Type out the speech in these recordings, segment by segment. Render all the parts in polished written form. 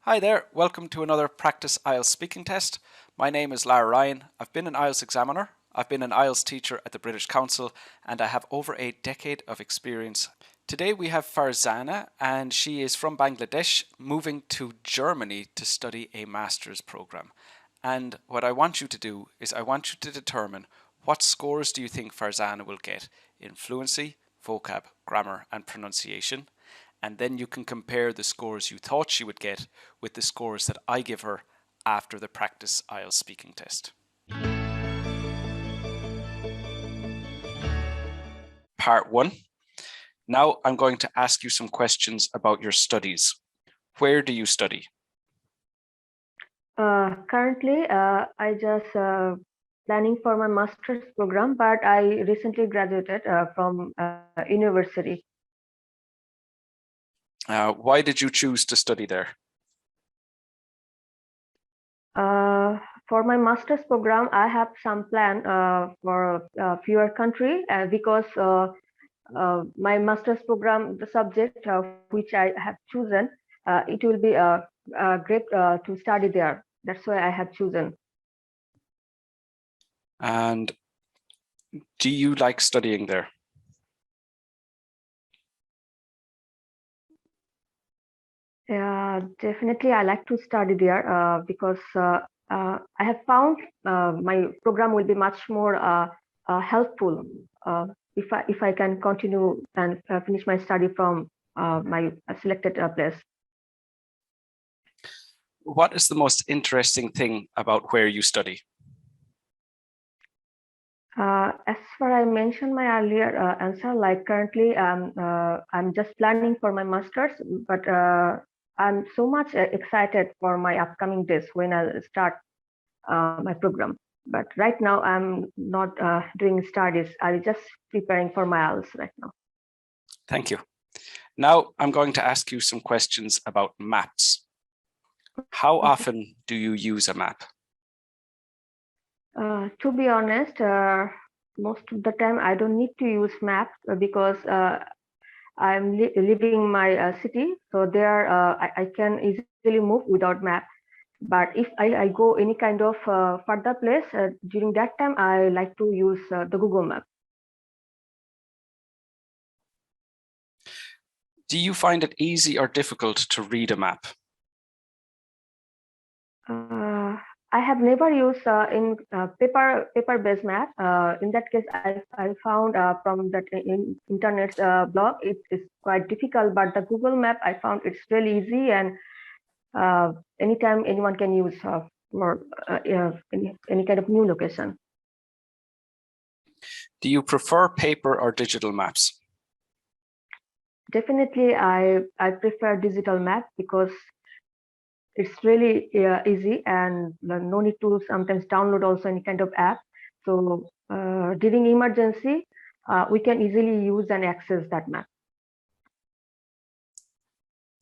Hi there, welcome to another Practice IELTS Speaking Test. My name is Lara Ryan. I've been an IELTS examiner, I've been an IELTS teacher at the British Council, and I have over a decade of experience. Today we have Farzana, and she is from Bangladesh, moving to Germany to study a master's program. And what I want you to do is I want you to determine what scores do you think Farzana will get in fluency, vocab, grammar, and pronunciation. And then you can compare the scores you thought she would get with the scores that I give her after the Practice IELTS Speaking Test. Part 1. Now I'm going to ask you some questions about your studies. Where do you study? Currently, I just planning for my master's program, but I recently graduated from university. Why did you choose to study there? For my master's program, I have some plan for a fewer country because my master's program, the subject which I have chosen, it will be great to study there. That's why I have chosen. And do you like studying there? Yeah, definitely I like to study there because I have found my program will be much more helpful if I can continue and finish my study from my selected place. What is the most interesting thing about where you study? As far I mentioned my earlier answer, like currently I'm just planning for my master's, but I'm so much excited for my upcoming days when I'll start my program. But right now I'm not doing studies. I'm just preparing for my IELTS right now. Thank you. Now I'm going to ask you some questions about maps. How often do you use a map? To be honest, most of the time I don't need to use maps because I'm leaving my city, so there I can easily move without map. But if I go any kind of further place, during that time I like to use the Google Map. Do you find it easy or difficult to read a map? I have never used in paper-based map. In that case, I found from that internet blog it is quite difficult. But the Google Map I found it's really easy, and anytime anyone can use for any kind of new location. Do you prefer paper or digital maps? Definitely, I prefer digital map because it's really easy and no need to sometimes download also any kind of app. So during emergency, we can easily use and access that map.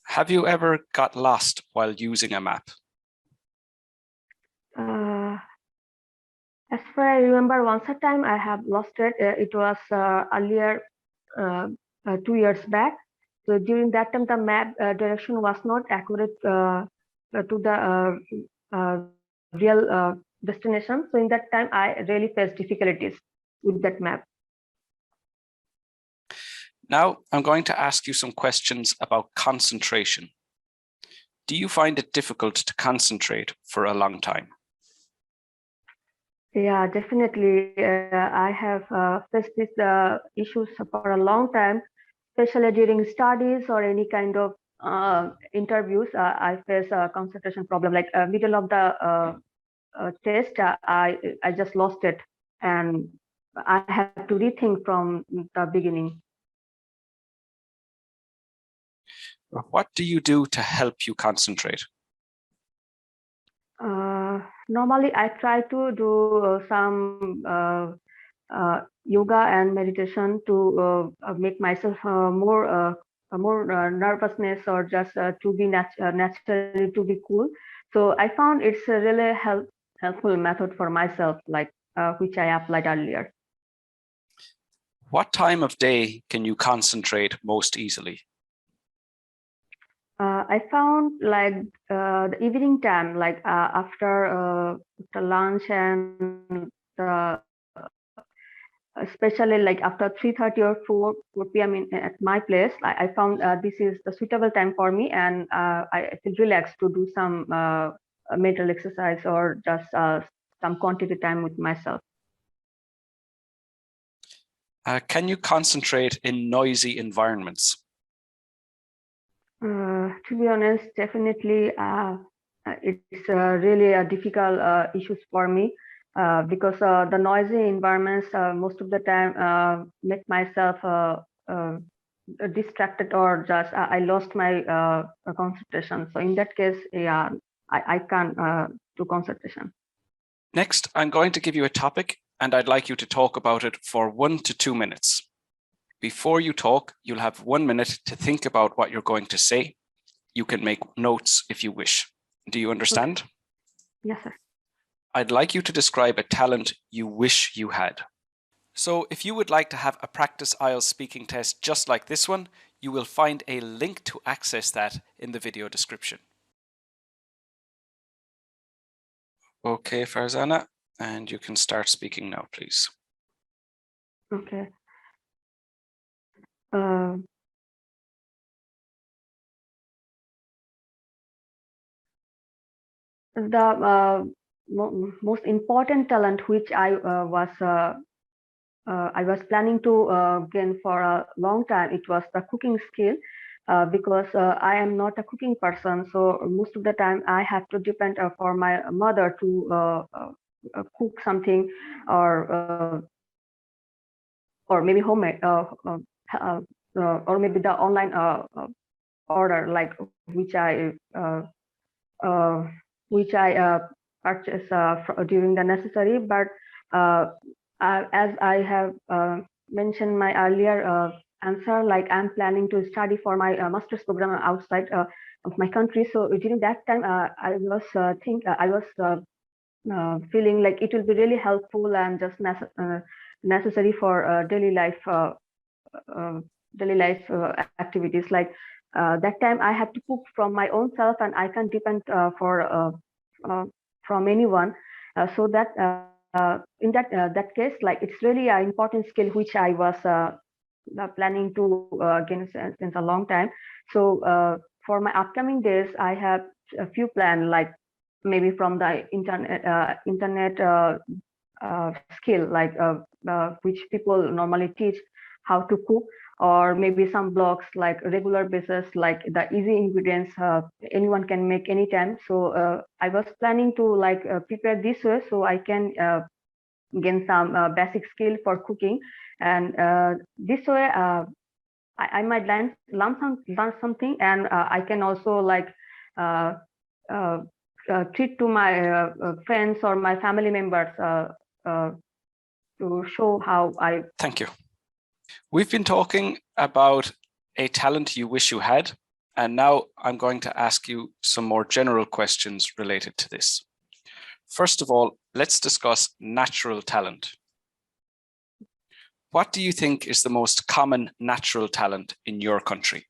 Have you ever got lost while using a map? As far I remember, once a time I have lost it. It was earlier 2 years back. So during that time, the map direction was not accurate to the real destination. So in that time, I really faced difficulties with that map. Now I'm going to ask you some questions about concentration. Do you find it difficult to concentrate for a long time? Yeah, definitely. I have faced these issues for a long time, especially during studies or any kind of interviews. I face a concentration problem. Like middle of the test, I just lost it, and I have to rethink from the beginning. What do you do to help you concentrate? Normally, I try to do some yoga and meditation to make myself more nervousness or just to be naturally to be cool. So I found it's a really helpful method for myself, like which I applied earlier. What time of day can you concentrate most easily? I found like the evening time, like after the lunch and especially like after 3:30 or 4 p.m. At my place, I found this is the suitable time for me, and I feel relaxed to do some mental exercise or just some quantity time with myself. Can you concentrate in noisy environments? To be honest, definitely it's really a difficult issues for me because the noisy environments most of the time make myself distracted or just I lost my concentration. So in that case, yeah, I can't do concentration. Next, I'm going to give you a topic and I'd like you to talk about it for 1 to 2 minutes. Before you talk, you'll have 1 minute to think about what you're going to say. You can make notes if you wish. Do you understand? Okay. Yes, sir. I'd like you to describe a talent you wish you had. So if you would like to have a practice IELTS speaking test just like this one, you will find a link to access that in the video description. Okay, Farzana, and you can start speaking now, please. Okay. Uh, the most important talent which I was planning to gain for a long time. It was the cooking skill because I am not a cooking person. So most of the time I have to depend for my mother to cook something or or maybe homemade or maybe the online order like uh, which I purchase during the necessary. But uh, as I have mentioned my earlier answer, like I'm planning to study for my master's program outside of my country. So during that time, I was feeling like it will be really helpful and just necessary for uh, daily life activities. Like that time, I have to cook from my own self, and I can't depend uh, from anyone. So that in that case, like it's really an important skill which I was planning to gain since a long time. So for my upcoming days, I have a few plans, like maybe from the internet skill, like which people normally teach how to cook, or maybe some blogs like regular basis, like the easy ingredients anyone can make anytime. So I was planning to like prepare this way so I can gain some basic skill for cooking, and this way I might learn something, and I can also like uh, uh, treat to my friends or my family members uh, to show how I. Thank you. We've been talking about a talent you wish you had, and now I'm going to ask you some more general questions related to this. First of all, let's discuss natural talent. What do you think is the most common natural talent in your country?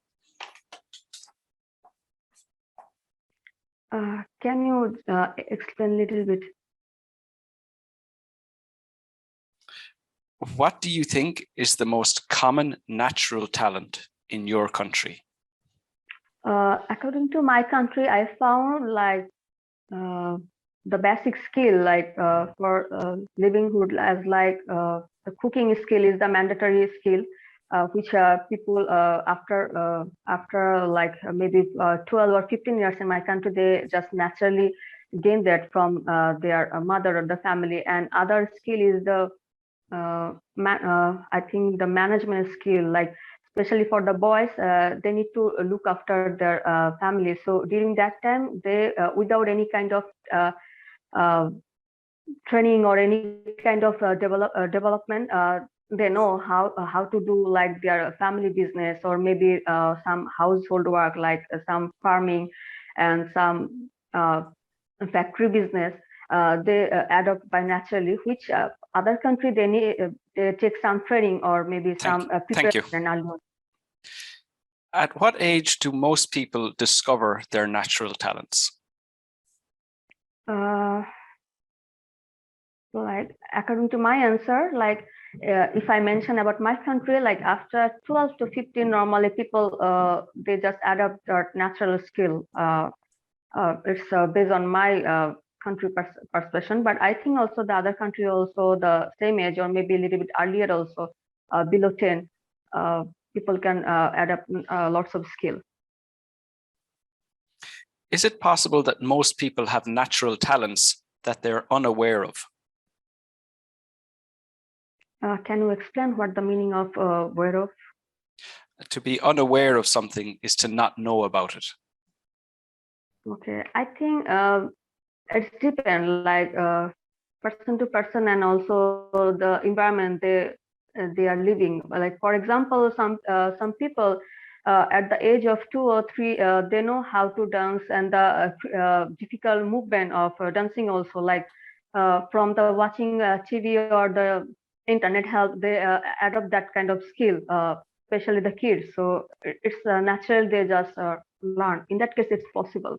Can you explain a little bit? What do you think is the most common natural talent in your country? According to my country, I found like uh, the basic skill, like for livelihood, as like the cooking skill is the mandatory skill, which people after like maybe 12 or 15 years in my country, they just naturally gain that from their mother or the family. And other skill is the I think the management skill, like especially for the boys, they need to look after their family. So during that time, they without any kind of uh, training or any kind of development, they know how to do like their family business, or maybe some household work, like some farming and some factory business. They adopt by naturally, which other country they need they take some training or maybe some Thank you. preparation. At what age do most people discover their natural talents? Like according to my answer, like if I mention about my country, like after 12 to 15, normally people they just adopt their natural skill. It's based on my country perception, but I think also the other country also the same age or maybe a little bit earlier also, below 10, uh, people can adapt lots of skill. Is it possible that most people have natural talents that they're unaware of? Can you explain what the meaning of aware of? To be unaware of something is to not know about it. Okay, I think it's depend like person to person and also the environment they are living. Like for example, some people at the age of 2 or 3 they know how to dance and the difficult movement of dancing also, like from the watching TV or the internet help they adopt that kind of skill, especially the kids. So it's natural they just learn. In that case, it's possible.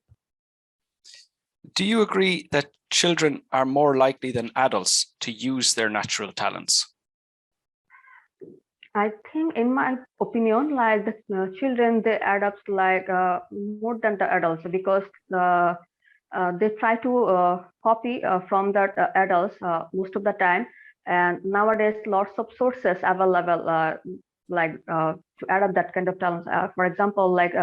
Do you agree that children are more likely than adults to use their natural talents? I think, in my opinion, like the children, they adapt like more than the adults because they try to copy from the adults most of the time. And nowadays, lots of sources available, like to adapt that kind of talents. For example, like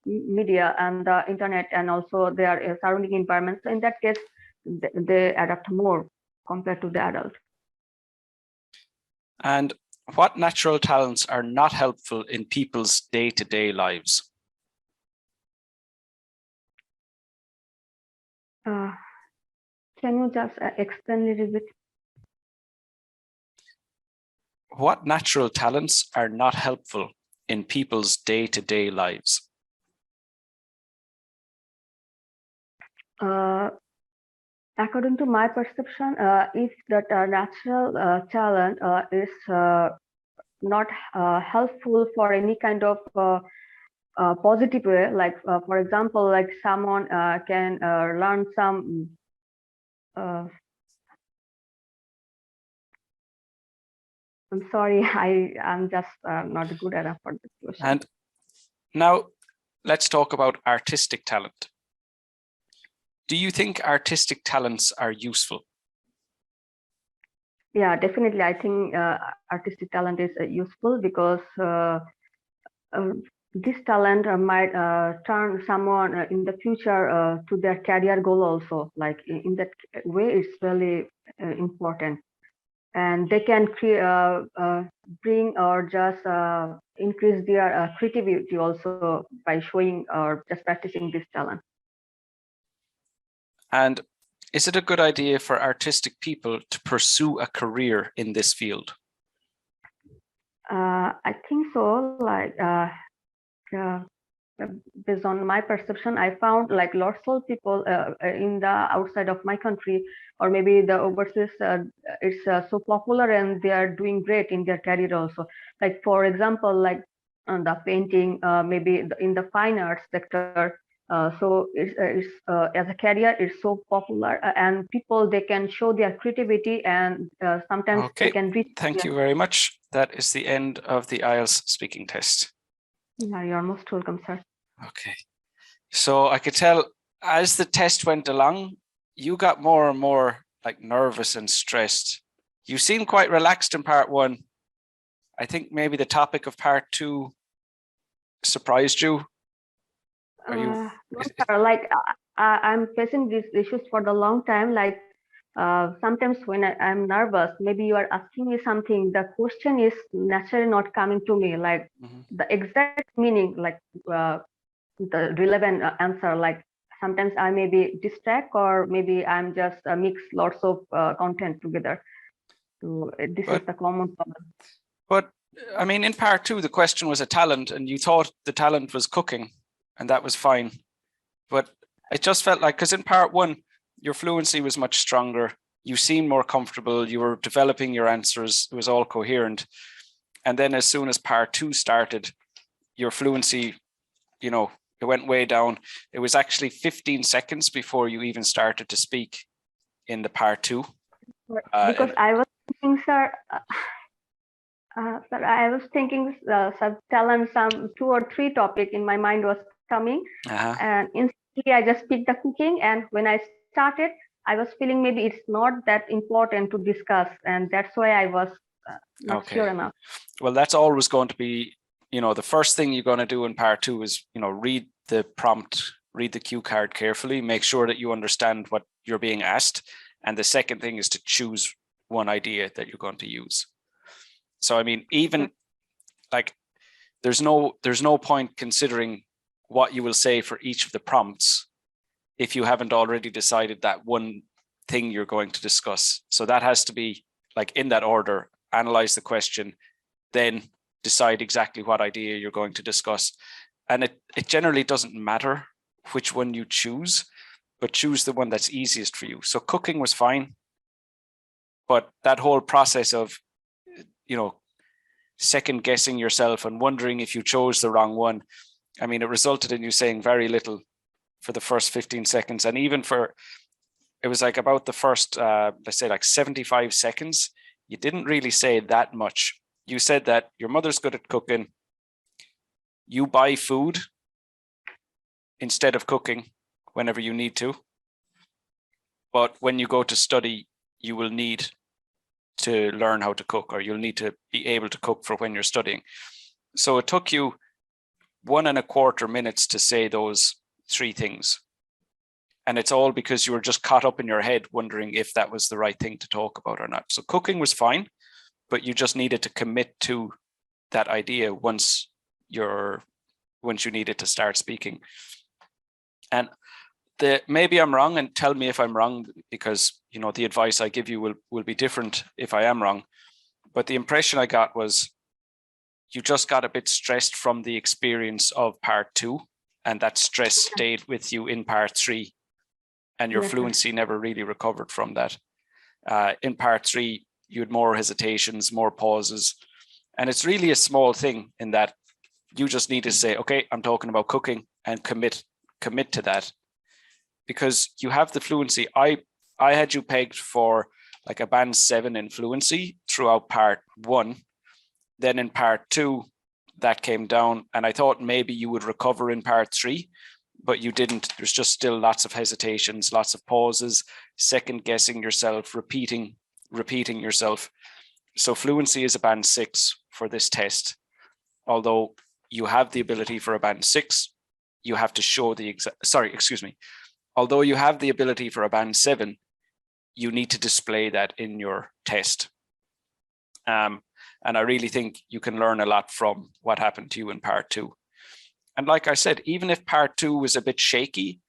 media and the internet, and also their surrounding environment. So in that case, they adapt more compared to the adult. And what natural talents are not helpful in people's day-to-day lives? Can you just explain a little bit? What natural talents are not helpful in people's day-to-day lives? According to my perception, if that natural talent is not helpful for any kind of positive way, like for example, like someone can learn some I'm sorry, I'm just not good enough for this question. And now let's talk about artistic talent. Do you think artistic talents are useful? Yeah, definitely. I think artistic talent is useful because this talent might turn someone in the future to their career goal also. Like in that way, it's really important. And they can bring or just increase their creativity also by showing or just practicing this talent. And is it a good idea for artistic people to pursue a career in this field? I think so. Like based on my perception, I found like lots of people in the outside of my country or maybe the overseas, it's so popular and they are doing great in their career also. Like for example, like the painting, maybe in the fine arts sector. So it's as a career, it's so popular and people they can show their creativity and sometimes they Okay, can reach. thank you very much. That is the end of the IELTS speaking test. Yeah, you're most welcome, sir. Okay, so I could tell as the test went along, you got more and more like nervous and stressed. You seemed quite relaxed in part one. I think maybe the topic of part two surprised you. Are you? No, sir, like I'm facing these issues for the long time. Like sometimes when I'm nervous, maybe you are asking me something, the question is naturally not coming to me, like the exact meaning, like the relevant answer. Like sometimes I may be distract or maybe I'm just mix lots of content together. So this is the common problem. But I mean, in part two, the question was a talent, and you thought the talent was cooking, and that was fine. But it just felt like, because in part one, your fluency was much stronger. You seemed more comfortable. You were developing your answers. It was all coherent. And then as soon as part two started, your fluency, you know, it went way down. It was actually 15 seconds before you even started to speak in the part 2. Because I was thinking, sir, I was thinking, sir, telling some 2 or 3 topic in my mind was coming, and instantly I just picked the cooking. And when I started, I was feeling maybe it's not that important to discuss, and that's why I was not sure enough. Well, that's always going to be, you know, the first thing you're going to do in part 2 is, you know, read the prompt, read the cue card carefully, make sure that you understand what you're being asked. And the second thing is to choose one idea that you're going to use. So, I mean, even like there's no point considering what you will say for each of the prompts if you haven't already decided that one thing you're going to discuss. So that has to be like in that order. Analyze the question, then decide exactly what idea you're going to discuss. And it generally doesn't matter which one you choose, but choose the one that's easiest for you. So cooking was fine, but that whole process of, you know, second guessing yourself and wondering if you chose the wrong one, I mean, it resulted in you saying very little for the first 15 seconds. And even it was like about the first, let's say like 75 seconds, you didn't really say that much. You said that your mother's good at cooking. You buy food instead of cooking whenever you need to. But when you go to study, you will need to learn how to cook, or you'll need to be able to cook for when you're studying. So it took you 1.25 minutes to say those 3 things. And it's all because you were just caught up in your head wondering if that was the right thing to talk about or not. So cooking was fine, but you just needed to commit to that idea once you needed to start speaking. And maybe I'm wrong, and tell me if I'm wrong, because, you know, the advice I give you will be different if I am wrong. But the impression I got was you just got a bit stressed from the experience of part 2, and that stress stayed with you in part 3. And your fluency never really recovered from that. In part 3, you had more hesitations, more pauses. And it's really a small thing in that you just need to say, okay, I'm talking about cooking, and commit to that. Because you have the fluency. I had you pegged for like a band 7 in fluency throughout part 1. Then in part 2, that came down, and I thought maybe you would recover in part 3. But you didn't. There's just still lots of hesitations, lots of pauses, second guessing yourself, repeating yourself. So fluency is a band 6 for this test. Although you have the ability for a band 6, you have to show although you have the ability for a band 7, you need to display that in your test. And I really think you can learn a lot from what happened to you in part 2. And like I said, even if part 2 was a bit shaky,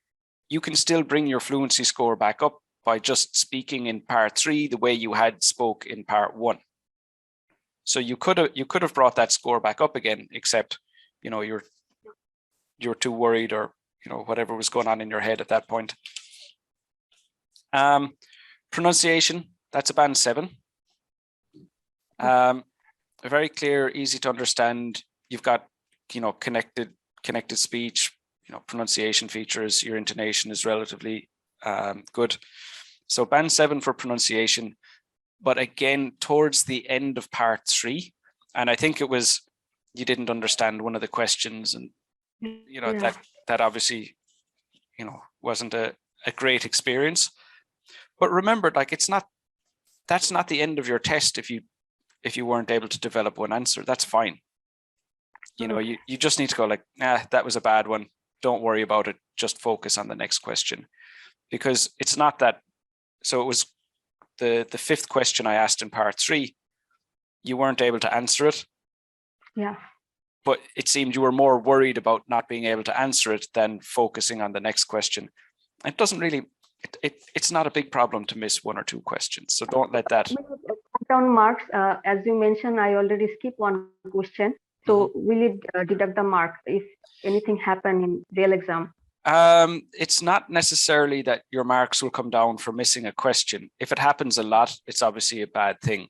you can still bring your fluency score back up by just speaking in part 3 the way you had spoke in part 1. So you could have brought that score back up again, except, you know, you're too worried, or, you know, whatever was going on in your head at that point. Pronunciation, that's a band 7. Very clear, easy to understand. You've got, you know, connected speech, you know, pronunciation features. Your intonation is relatively good. So band 7 for pronunciation. But again, towards the end of part 3, and I think it was you didn't understand one of the questions, and, you know, that obviously, you know, wasn't a great experience. But remember, like, that's not the end of your test if you weren't able to develop one answer. That's fine. You know, you just need to go like, that was a bad one. Don't worry about it. Just focus on the next question. Because it's not that. So it was the 5th question I asked in part 3. You weren't able to answer it. Yeah. But it seemed you were more worried about not being able to answer it than focusing on the next question. It doesn't really, it's not a big problem to miss 1 or 2 questions. So don't let that. Down marks, as you mentioned, I already skipped 1 question. So will it deduct the mark if anything happened in real exam? It's not necessarily that your marks will come down for missing a question. If it happens a lot, it's obviously a bad thing.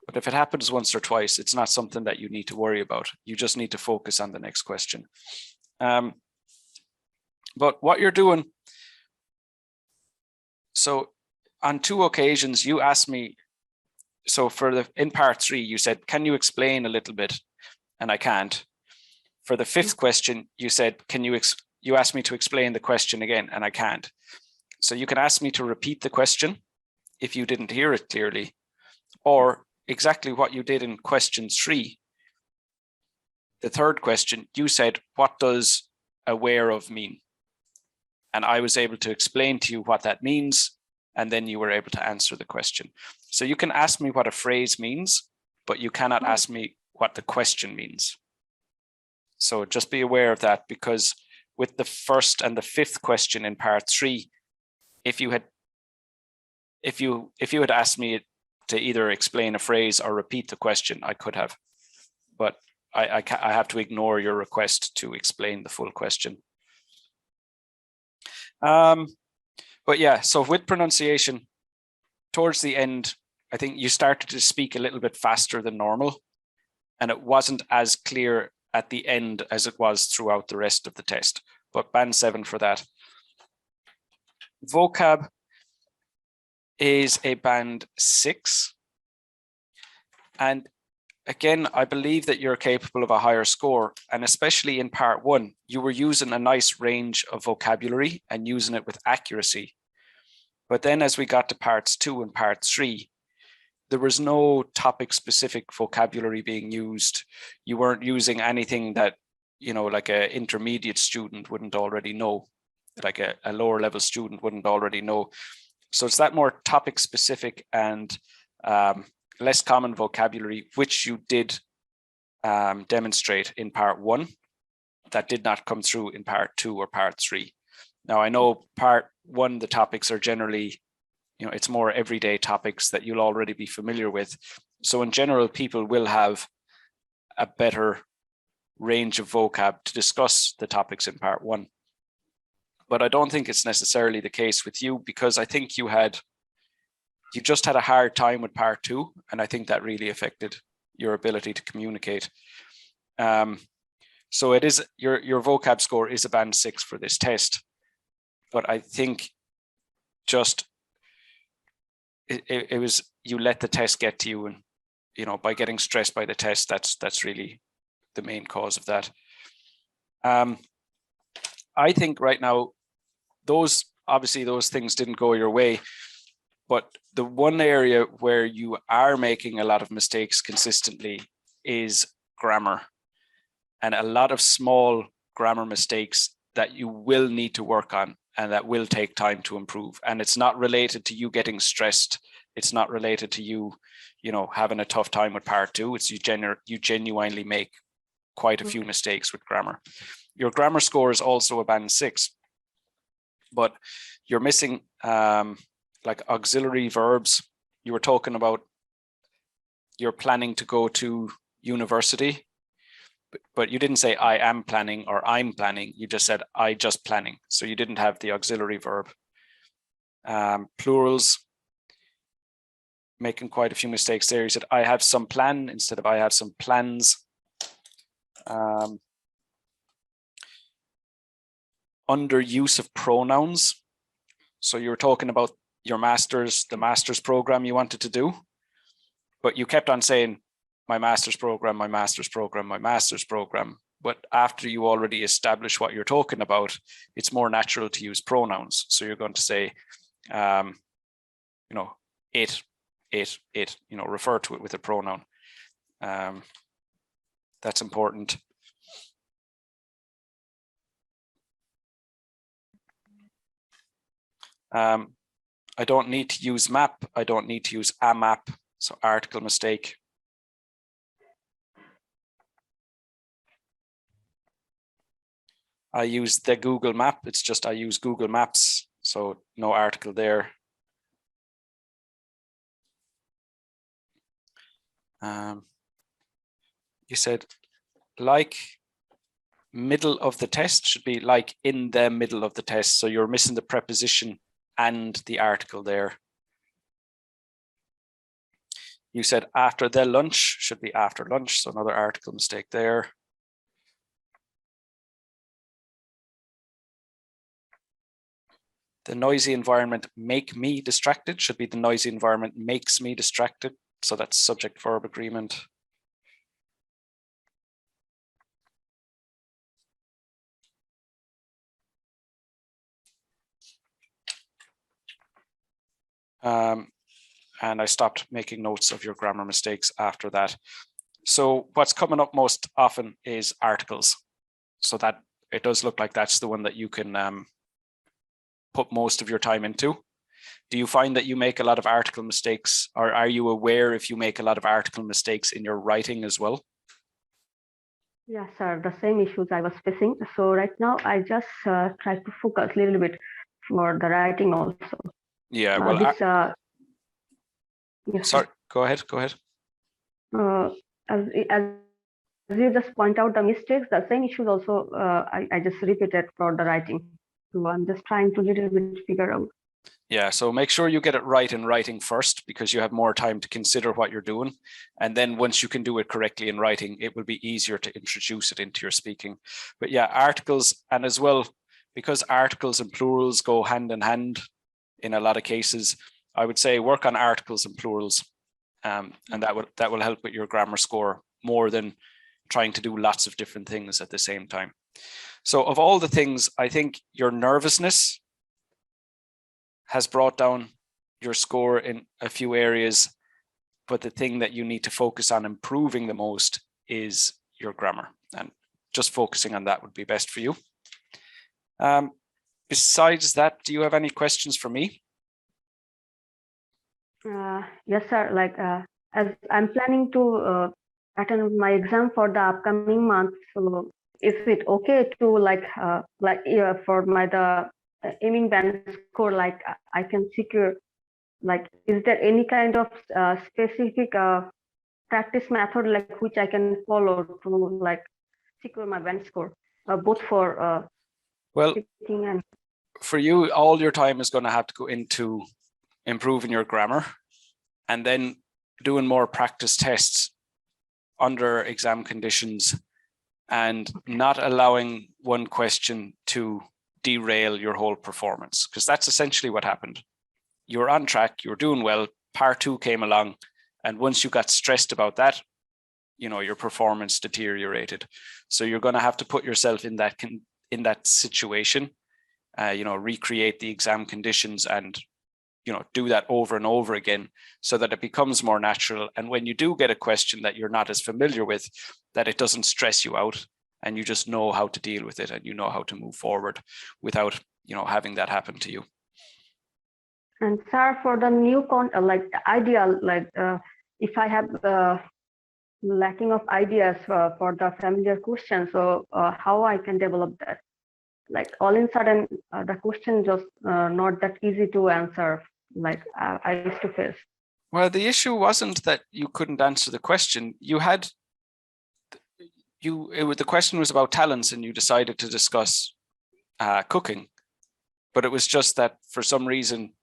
But if it happens once or twice, it's not something that you need to worry about. You just need to focus on the next question. But what you're doing, so on 2 occasions, you asked me, so in part 3, you said, can you explain a little bit? And I can't. For the 5th question, you said, you asked me to explain the question again, and I can't. So you can ask me to repeat the question if you didn't hear it clearly, or exactly what you did in question 3. The 3rd question, you said, what does aware of mean? And I was able to explain to you what that means, and then you were able to answer the question. So you can ask me what a phrase means, but you cannot ask me what the question means. So just be aware of that, because with the 1st and the 5th question in part 3, if you had asked me to either explain a phrase or repeat the question, I could have, but I have to ignore your request to explain the full question. But yeah, so with pronunciation, towards the end, I think you started to speak a little bit faster than normal, and it wasn't as clear at the end as it was throughout the rest of the test, but band 7 for that. Vocab is a band 6. And again, I believe that you're capable of a higher score, and especially in part 1, you were using a nice range of vocabulary and using it with accuracy. But then as we got to parts 2 and part 3, there was no topic specific vocabulary being used. You weren't using anything that, like an intermediate student wouldn't already know, like a lower level student wouldn't already know. So it's that more topic specific and less common vocabulary, which you did demonstrate in part 1, that did not come through in part 2 or part 3. Now, I know part 1, the topics are generally, it's more everyday topics that you'll already be familiar with. So in general, people will have a better range of vocab to discuss the topics in part 1. But I don't think it's necessarily the case with you, because I think you just had a hard time with part 2, and I think that really affected your ability to communicate. So it is your vocab score is a band 6 for this test, but I think just it was, you let the test get to you, and by getting stressed by the test, that's really the main cause of that. I think right now, those things didn't go your way, but the one area where you are making a lot of mistakes consistently is grammar, and a lot of small grammar mistakes that you will need to work on and that will take time to improve. And it's not related to you getting stressed. It's not related to you, having a tough time with part 2. It's you genuinely make quite a few mistakes with grammar. Your grammar score is also a band 6, but you're missing like auxiliary verbs. You were talking about you're planning to go to university, but you didn't say I am planning or I'm planning. You just said I just planning. So you didn't have the auxiliary verb. Plurals, making quite a few mistakes there. You said I have some plan instead of I have some plans. Under use of pronouns. So you were talking about your the master's program you wanted to do, but you kept on saying my master's program, my master's program, my master's program. But after you already establish what you're talking about, it's more natural to use pronouns. So you're going to say, it, refer to it with a pronoun. That's important. I don't need to use map. I don't need to use a map. So article mistake. I use the Google map. It's just I use Google Maps. So no article there. You said like middle of the test should be like in the middle of the test. So you're missing the preposition and the article there. You said after the lunch, should be after lunch, so another article mistake there. The noisy environment make me distracted should be the noisy environment makes me distracted. So that's subject verb agreement. And I stopped making notes of your grammar mistakes after that. So what's coming up most often is articles. So that it does look like that's the one that you can put most of your time into. Do you find that you make a lot of article mistakes, or are you aware if you make a lot of article mistakes in your writing as well? Yeah, sir, the same issues I was facing. So right now I just try to focus a little bit for the writing also. Yeah, well, yes, sorry, sir. go ahead. As you just point out the mistakes, the same issues also I just repeated for the writing. So I'm just trying to little bit figure out. Yeah, so make sure you get it right in writing first, because you have more time to consider what you're doing. And then once you can do it correctly in writing, it will be easier to introduce it into your speaking. But yeah, articles, and as well, because articles and plurals go hand in hand in a lot of cases, I would say work on articles and plurals. And that will help with your grammar score more than trying to do lots of different things at the same time. So of all the things, I think your nervousness has brought down your score in a few areas, but the thing that you need to focus on improving the most is your grammar, and just focusing on that would be best for you. Besides that, do you have any questions for me? Yes, sir. Like as I'm planning to attend my exam for the upcoming month, so is it okay to for the aiming band score, like I can secure, like is there any kind of specific practice method like which I can follow to like secure my band score, both for well, speaking and for you, all your time is going to have to go into improving your grammar and then doing more practice tests under exam conditions, and not allowing one question to derail your whole performance, because that's essentially what happened. You were on track, you were doing well, part 2 came along, and once you got stressed about that, your performance deteriorated. So you're going to have to put yourself in that situation, recreate the exam conditions and do that over and over again, so that it becomes more natural. And when you do get a question that you're not as familiar with, that it doesn't stress you out, and you just know how to deal with it, and you know how to move forward without having that happen to you. And sir, for the new idea, if I have lacking of ideas for the familiar question, so how I can develop that? Like all in sudden, the question just not that easy to answer, like I used to face. Well, the issue wasn't that you couldn't answer the question. The question was about talents, and you decided to discuss cooking, but it was just that for some reason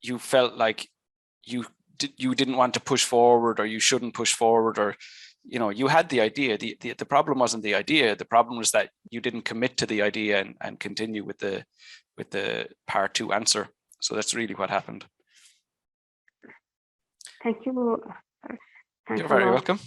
you felt like you didn't want to push forward, or you shouldn't push forward, or you had the idea. The problem wasn't the idea. The problem was that you didn't commit to the idea and continue with the part 2 answer. So that's really what happened. Thank you. You're very welcome.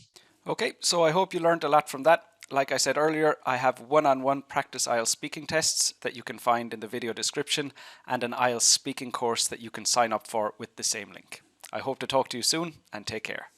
Okay, so I hope you learned a lot from that. Like I said earlier, I have one-on-one practice IELTS speaking tests that you can find in the video description, and an IELTS speaking course that you can sign up for with the same link. I hope to talk to you soon, and take care.